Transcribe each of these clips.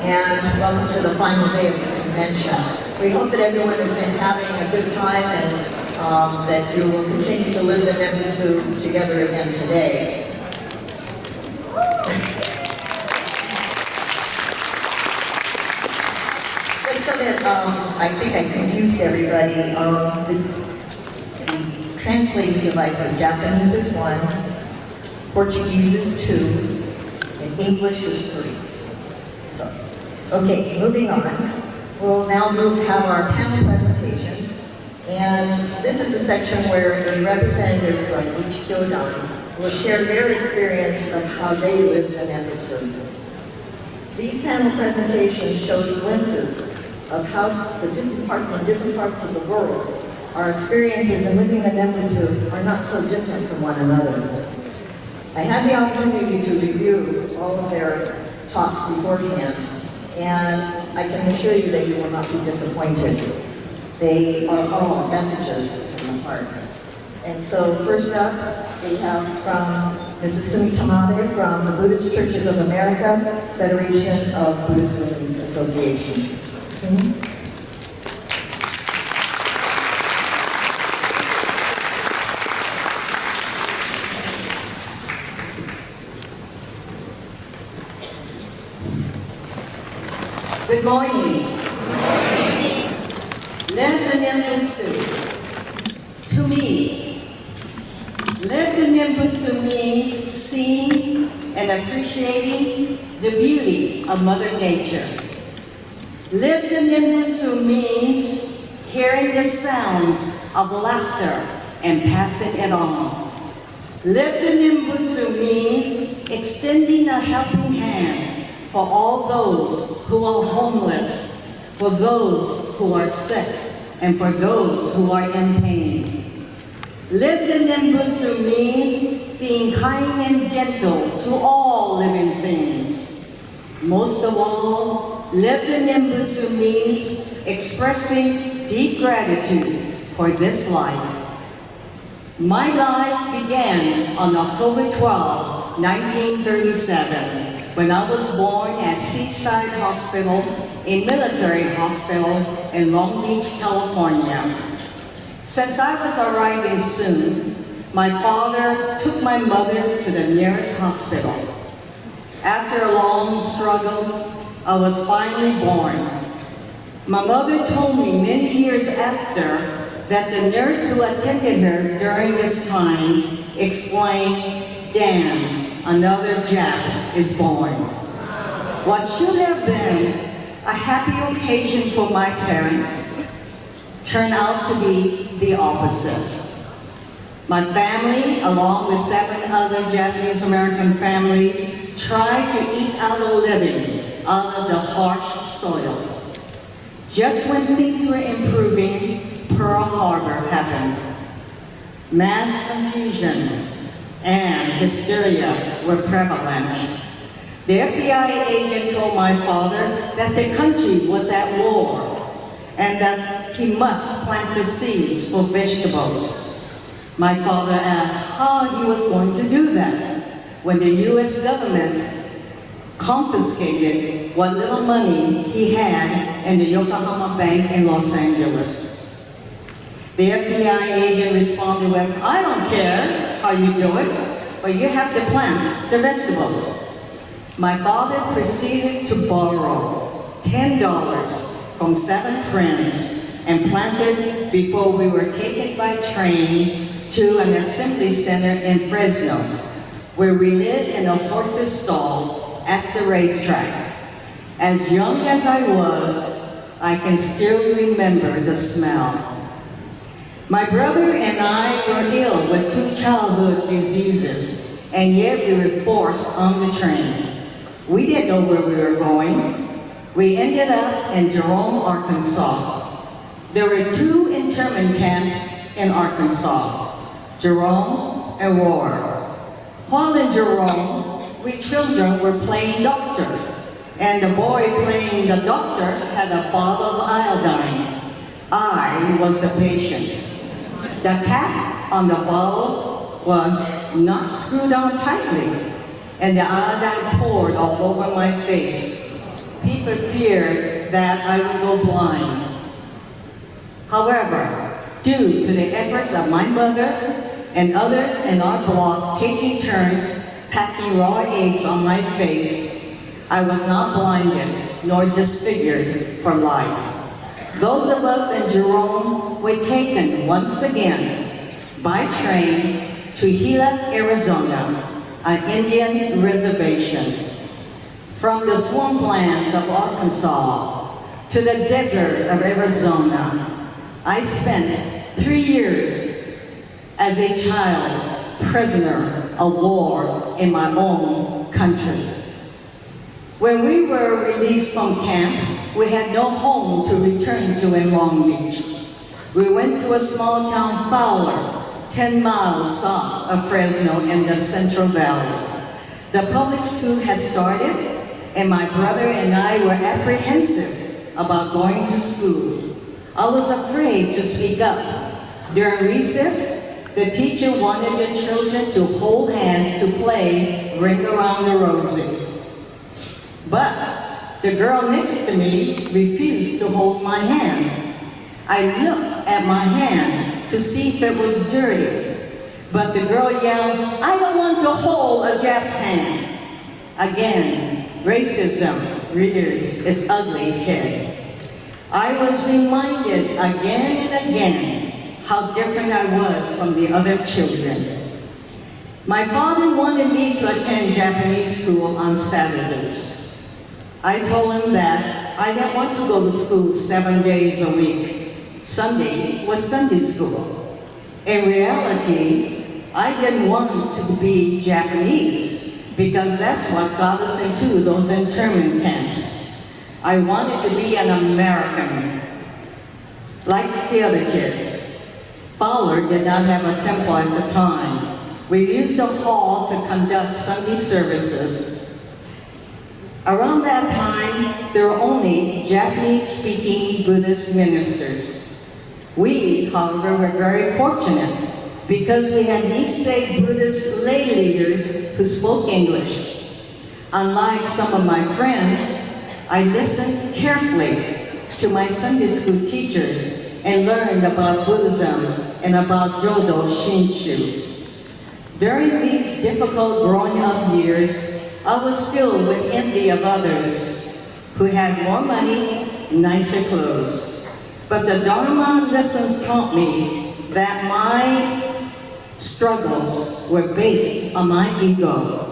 and welcome to the final day of the convention. We hope that everyone has been having a good time and that you will continue to live the Nembutsu together again today. Just so that I think I confused everybody, the translating devices, Japanese is 1, Portuguese is 2, and English is 3. So, okay, moving on. We'll now have our panel presentations, and this is a section where a representative from each kyodan will share their experience of how they live the Nembutsu. These panel presentations show glimpses of how in different parts of the world, our experiences in living the Nembutsu are not so different from one another. I had the opportunity to review all of their talks beforehand, and I can assure you that you will not be disappointed. They are all messages from the heart. And so first up, we have from Mrs. Sumi Tanabe from the Buddhist Churches of America, Federation of Buddhist Women's Associations. Sumi? Good morning. Live the Nembutsu. To me, live the Nembutsu means seeing and appreciating the beauty of Mother Nature. Live the Nembutsu means hearing the sounds of laughter and passing it on. Live the Nembutsu means extending a helping hand for all those who are homeless, for those who are sick, and for those who are in pain. Live the Nembutsu means being kind and gentle to all living things. Most of all, live the Nembutsu means expressing deep gratitude for this life. My life began on October 12, 1937. When I was born at Seaside Hospital, a military hospital in Long Beach, California. Since I was arriving soon, my father took my mother to the nearest hospital. After a long struggle, I was finally born. My mother told me many years after that the nurse who attended her during this time explained, "Damn, another Jap is born." What should have been a happy occasion for my parents turned out to be the opposite. My family, along with 7 other Japanese American families, tried to eke out a living out of the harsh soil. Just when things were improving, Pearl Harbor happened. Mass confusion and hysteria were prevalent. The FBI agent told my father that the country was at war and that he must plant the seeds for vegetables. My father asked how he was going to do that when the U.S. government confiscated what little money he had in the Yokohama Bank in Los Angeles. The FBI agent responded with, "I don't care how you do it, but you have to plant the vegetables." My father proceeded to borrow $10 from 7 friends and planted before we were taken by train to an assembly center in Fresno, where we lived in a horse's stall at the racetrack. As young as I was, I can still remember the smell. My brother and I were ill with 2 childhood diseases, and yet we were forced on the train. We didn't know where we were going. We ended up in Jerome, Arkansas. There were 2 internment camps in Arkansas, Jerome and Roar. While in Jerome, we children were playing doctor, and the boy playing the doctor had a bottle of iodine. I was the patient. The cap on the bottle was not screwed on tightly, and the iodine poured all over my face. people feared that I would go blind. However, due to the efforts of my mother and others in our block taking turns packing raw eggs on my face, I was not blinded nor disfigured for life. Those of us in Jerome were taken once again by train to Gila, Arizona, an Indian reservation. From the swamplands of Arkansas to the desert of Arizona, I spent 3 years as a child prisoner of war in my own country. When we were released from camp, we had no home to return to in Long Beach. We went to a small town, Fowler, 10 miles south of Fresno in the Central Valley. The public school had started, and my brother and I were apprehensive about going to school. I was afraid to speak up. During recess, the teacher wanted the children to hold hands to play Ring Around the Rosie. But the girl next to me refused to hold my hand. I looked at my hand to see if it was dirty, but the girl yelled, "I don't want to hold a Jap's hand." Again, racism reared its ugly head. I was reminded again and again how different I was from the other children. My father wanted me to attend Japanese school on Saturdays. I told him that I didn't want to go to school 7 days a week. Sunday was Sunday school. In reality, I didn't want to be Japanese because that's what got us into those internment camps. I wanted to be an American, like the other kids. Fowler did not have a temple at the time. We used the hall to conduct Sunday services. Around that time, there were only Japanese-speaking Buddhist ministers. We, however, were very fortunate because we had Nisei Buddhist lay leaders who spoke English. Unlike some of my friends, I listened carefully to my Sunday school teachers and learned about Buddhism and about Jodo Shinshu. During these difficult growing up years, I was filled with envy of others who had more money, nicer clothes. But the Dharma lessons taught me that my struggles were based on my ego.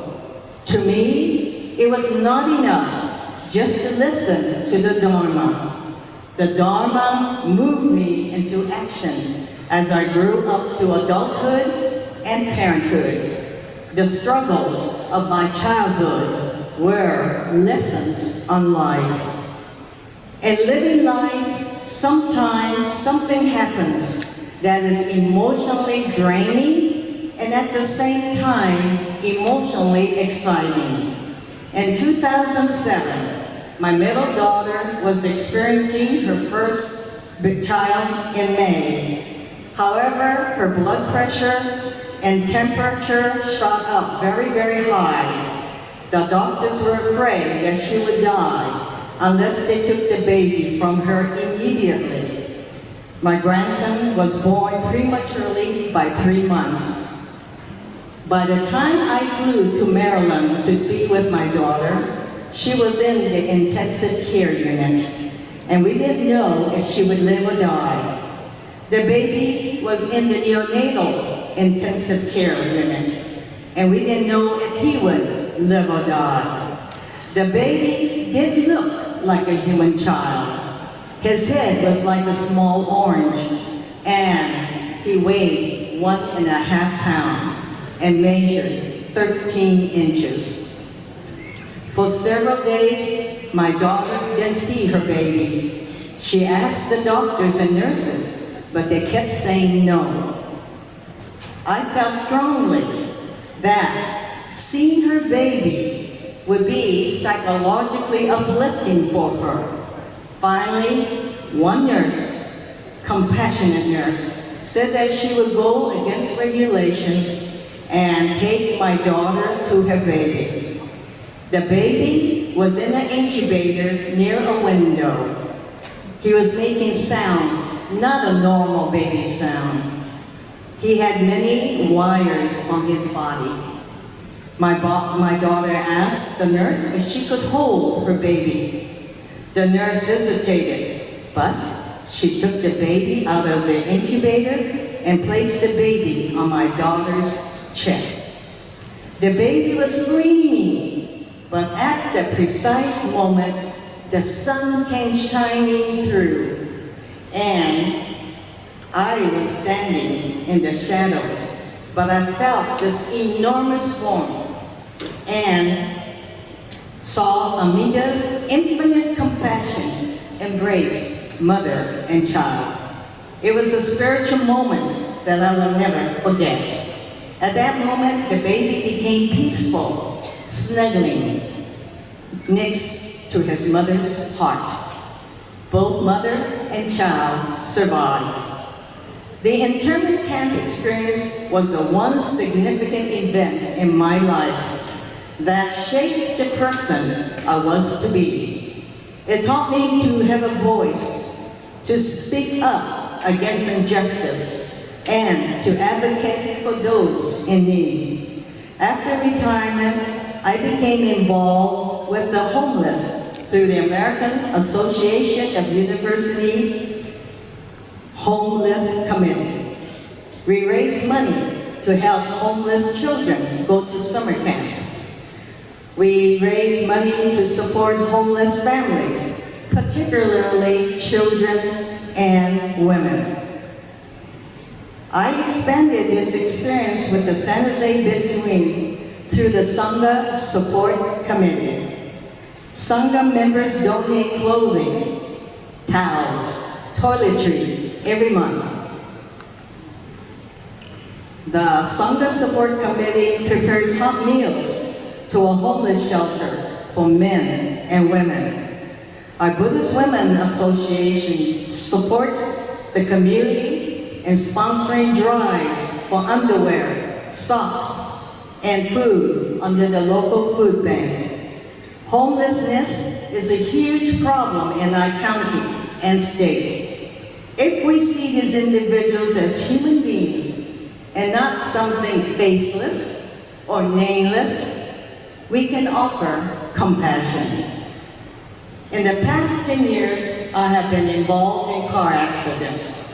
To me, it was not enough just to listen to the Dharma. The Dharma moved me into action as I grew up to adulthood and parenthood. The struggles of my childhood were lessons on life. In living life, sometimes something happens that is emotionally draining and at the same time emotionally exciting. In 2007, my middle daughter was experiencing her first child in May. However, her blood pressure and temperature shot up very, very high. The doctors were afraid that she would die unless they took the baby from her immediately. My grandson was born prematurely by 3 months. By the time I flew to Maryland to be with my daughter, she was in the intensive care unit, and we didn't know if she would live or die. The baby was in the neonatal intensive care unit, and we didn't know if he would live or die. The baby did look like a human child. His head was like a small orange, and he weighed 1.5 pounds and measured 13 inches. For several days, my daughter didn't see her baby. She asked the doctors and nurses, but they kept saying no. I felt strongly that seeing her baby would be psychologically uplifting for her. Finally, one nurse, compassionate nurse, said that she would go against regulations and take my daughter to her baby. The baby was in an incubator near a window. He was making sounds, not a normal baby sound. He had many wires on his body. My daughter asked the nurse if she could hold her baby. The nurse hesitated, but she took the baby out of the incubator and placed the baby on my daughter's chest. The baby was screaming, but at the precise moment, the sun came shining through, and I was standing in the shadows, but I felt this enormous warmth and saw Amiga's infinite compassion embrace mother and child. It was a spiritual moment that I will never forget. At that moment, the baby became peaceful, snuggling next to his mother's heart. Both mother and child survived. The internment camp experience was the one significant event in my life that shaped the person I was to be. It taught me to have a voice, to speak up against injustice, and to advocate for those in need. After retirement, I became involved with the homeless through the American Association of University Homeless Committee. We raised money to help homeless children go to summer camps. We raised money to support homeless families, particularly children and women. I expanded this experience with the San Jose Biswing through the Sangha Support Committee. Sangha members donate clothing, towels, toiletry every month. The Sangha Support Committee prepares hot meals to a homeless shelter for men and women. Our Buddhist Women Association supports the community in sponsoring drives for underwear, socks, and food under the local food bank. Homelessness is a huge problem in our county and state. If we see these individuals as human beings and not something faceless or nameless, we can offer compassion. In the past 10 years, I have been involved in car accidents.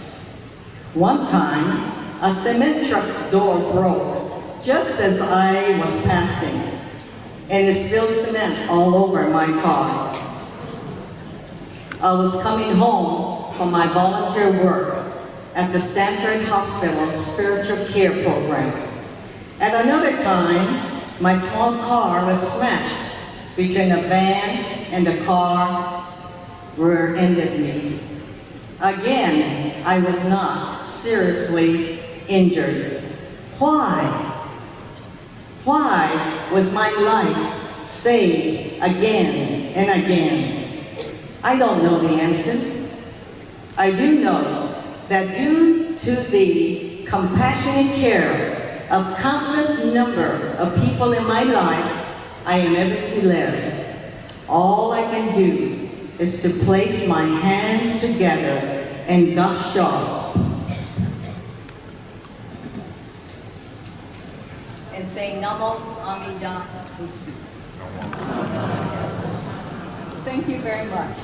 One time, a cement truck's door broke just as I was passing, and it spilled cement all over my car. I was coming home from my volunteer work at the Stanford Hospital Spiritual Care Program. At another time, my small car was smashed between a van and the car rear-ended me. Again, I was not seriously injured. Why? Why was my life saved again and again? I don't know the answer. I do know that due to the compassionate care of countless number of people in my life, I am able to live. All I can do is to place my hands together and gush up and say Namo Amida Butsu. Thank you very much.